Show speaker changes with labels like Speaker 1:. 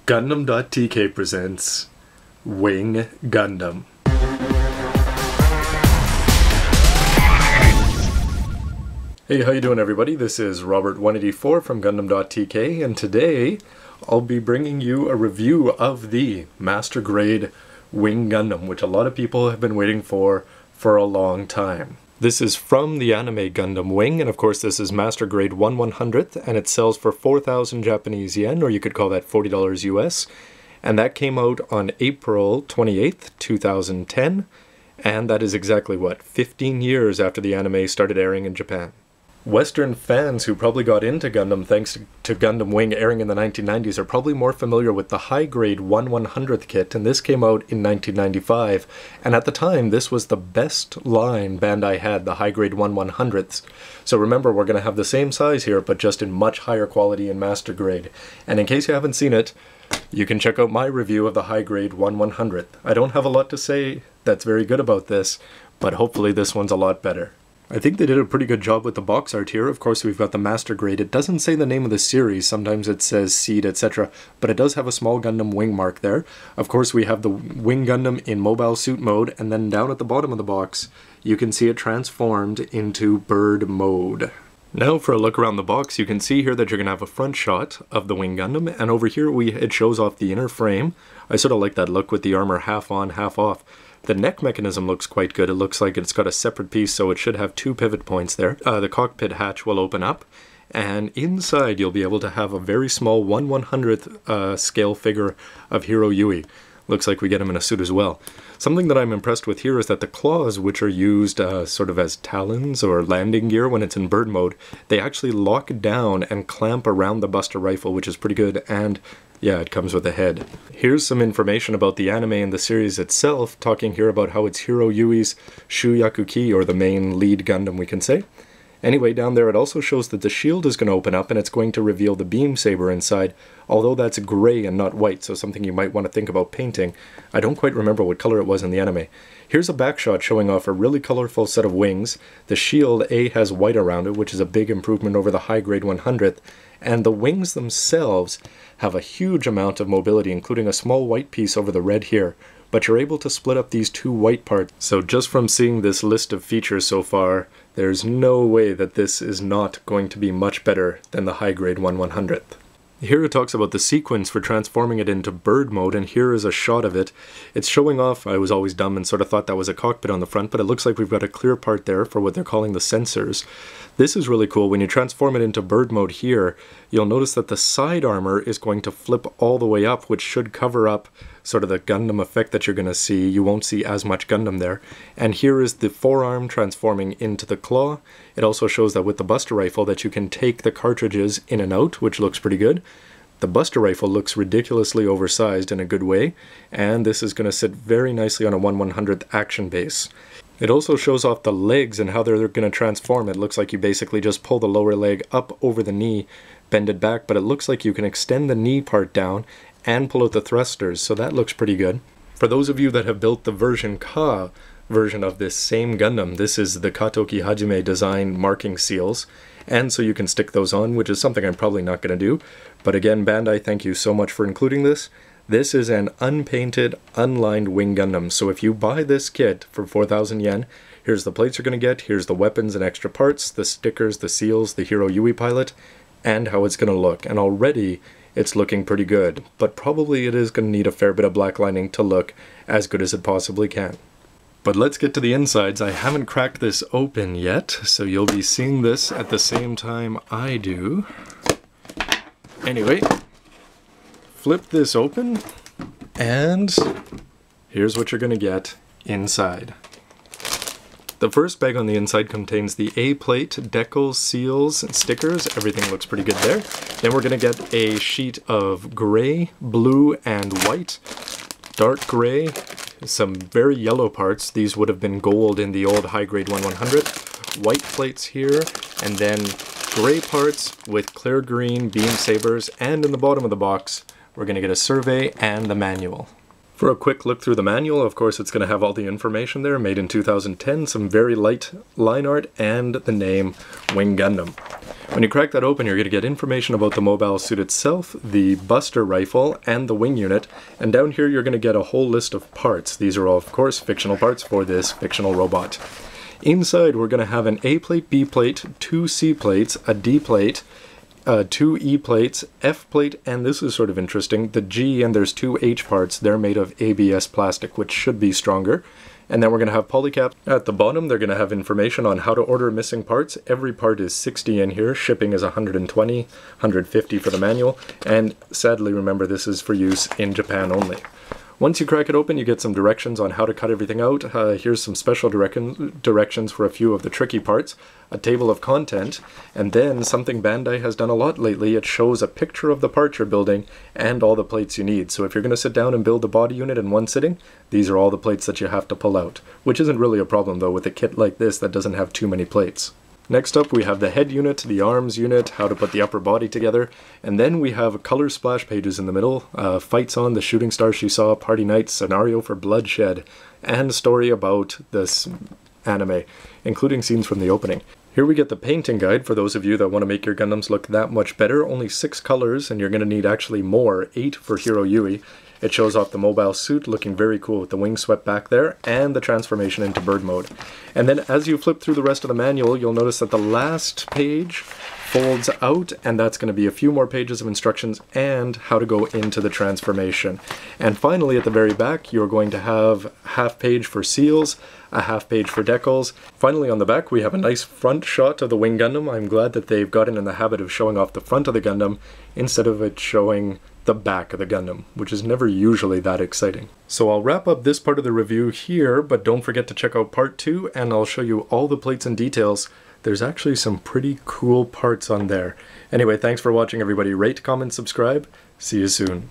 Speaker 1: Gundam.tk presents Wing Gundam. Hey, how you doing everybody? This is Robert184 from Gundam.tk, and today I'll be bringing you a review of the Master Grade Wing Gundam, which a lot of people have been waiting for a long time. This is from the anime Gundam Wing, and of course this is Master Grade 1/100th, and it sells for 4,000 Japanese yen, or you could call that $40 US, and that came out on April 28th, 2010, and that is exactly, 15 years after the anime started airing in Japan. Western fans who probably got into Gundam thanks to Gundam Wing airing in the 1990s are probably more familiar with the high-grade 1/100th kit, and this came out in 1995, and at the time this was the best line Bandai had, the high-grade 1/100ths. So remember, we're going to have the same size here, but just in much higher quality in Master Grade. And in case you haven't seen it, you can check out my review of the high-grade 1/100th. I don't have a lot to say that's very good about this, but hopefully this one's a lot better. I think they did a pretty good job with the box art here. Of course, we've got the Master Grade. It doesn't say the name of the series. Sometimes it says Seed, etc. But it does have a small Gundam wing mark there. Of course, we have the Wing Gundam in mobile suit mode, and then down at the bottom of the box, you can see it transformed into bird mode. Now for a look around the box, you can see here that you're going to have a front shot of the Wing Gundam, and over here it shows off the inner frame. I sort of like that look with the armor half on, half off. The neck mechanism looks quite good. It looks like it's got a separate piece, so it should have two pivot points there. The cockpit hatch will open up, and inside you'll be able to have a very small 1/100th scale figure of Hiro Yui. Looks like we get him in a suit as well. Something that I'm impressed with here is that the claws, which are used sort of as talons or landing gear when it's in bird mode, they actually lock down and clamp around the Buster Rifle, which is pretty good, and yeah, it comes with a head. Here's some information about the anime and the series itself, talking here about how it's Hiro Yui's Shuyaku-ki, or the main lead Gundam, we can say. Anyway, down there it also shows that the shield is going to open up and it's going to reveal the beam saber inside, although that's gray and not white, so something you might want to think about painting. I don't quite remember what color it was in the anime. Here's a back shot showing off a really colorful set of wings. The shield has white around it, which is a big improvement over the high-grade 100th, and the wings themselves have a huge amount of mobility, including a small white piece over the red here, but you're able to split up these two white parts. So just from seeing this list of features so far, there's no way that this is not going to be much better than the high-grade 1/100th. Here it talks about the sequence for transforming it into bird mode, and here is a shot of it. It's showing off, I was always dumb and sort of thought that was a cockpit on the front, but it looks like we've got a clear part there for what they're calling the sensors. This is really cool. When you transform it into bird mode here, you'll notice that the side armor is going to flip all the way up, which should cover up sort of the Gundam effect that you're going to see. You won't see as much Gundam there. And here is the forearm transforming into the claw. It also shows that with the Buster Rifle that you can take the cartridges in and out, which looks pretty good. The Buster Rifle looks ridiculously oversized in a good way, and this is going to sit very nicely on a 1/100th action base. It also shows off the legs and how they're going to transform. It looks like you basically just pull the lower leg up over the knee, bend it back, but it looks like you can extend the knee part down and pull out the thrusters, so that looks pretty good. For those of you that have built the version Ka version of this same Gundam, this is the Katoki Hajime design marking seals, and so you can stick those on, which is something I'm probably not going to do. But again, Bandai, thank you so much for including this. This is an unpainted, unlined Wing Gundam, so if you buy this kit for 4,000 yen, here's the plates you're going to get, here's the weapons and extra parts, the stickers, the seals, the Hiro Yui pilot, and how it's going to look. And already it's looking pretty good, but probably it is going to need a fair bit of black lining to look as good as it possibly can. But let's get to the insides. I haven't cracked this open yet, so you'll be seeing this at the same time I do. Anyway, flip this open, and here's what you're going to get inside. The first bag on the inside contains the A-plate, decals, seals, and stickers. Everything looks pretty good there. Then we're going to get a sheet of gray, blue, and white. Dark gray, some very yellow parts. These would have been gold in the old high-grade 1/100. White plates here, and then gray parts with clear green beam sabers, and in the bottom of the box we're going to get a survey and the manual. For a quick look through the manual, of course it's going to have all the information there, made in 2010, some very light line art, and the name Wing Gundam. When you crack that open, you're going to get information about the mobile suit itself, the Buster rifle, and the wing unit, and down here you're going to get a whole list of parts. These are all, of course, fictional parts for this fictional robot. Inside we're going to have an A plate, B plate, 2 C plates, a D plate, 2 E plates, F plate, and this is sort of interesting, the G, and there's 2 H parts. They're made of ABS plastic, which should be stronger. And then we're going to have polycaps. At the bottom, they're going to have information on how to order missing parts. Every part is 60 in here. Shipping is 120, 150 for the manual. And sadly, remember, this is for use in Japan only. Once you crack it open, you get some directions on how to cut everything out. Here's some special directions for a few of the tricky parts, a table of content, and then something Bandai has done a lot lately, it shows a picture of the part you're building and all the plates you need. So if you're going to sit down and build the body unit in one sitting, these are all the plates that you have to pull out, which isn't really a problem though with a kit like this that doesn't have too many plates. Next up, we have the head unit, the arms unit, how to put the upper body together, and then we have color splash pages in the middle, fights on, the shooting star she saw, party night, scenario for bloodshed, and story about this anime, including scenes from the opening. Here we get the painting guide for those of you that want to make your Gundams look that much better. Only 6 colors, and you're going to need actually more, 8 for Hiro Yui. It shows off the mobile suit looking very cool with the wings swept back there and the transformation into bird mode. And then as you flip through the rest of the manual, you'll notice that the last page folds out, and that's going to be a few more pages of instructions and how to go into the transformation. And finally, at the very back, you're going to have a half page for seals, a half page for decals. Finally, on the back, we have a nice front shot of the Wing Gundam. I'm glad that they've gotten in the habit of showing off the front of the Gundam instead of it showing the back of the Gundam, which is never usually that exciting. So I'll wrap up this part of the review here, but don't forget to check out part 2, and I'll show you all the plates and details. There's actually some pretty cool parts on there. Anyway, thanks for watching everybody. Rate, comment, subscribe. See you soon.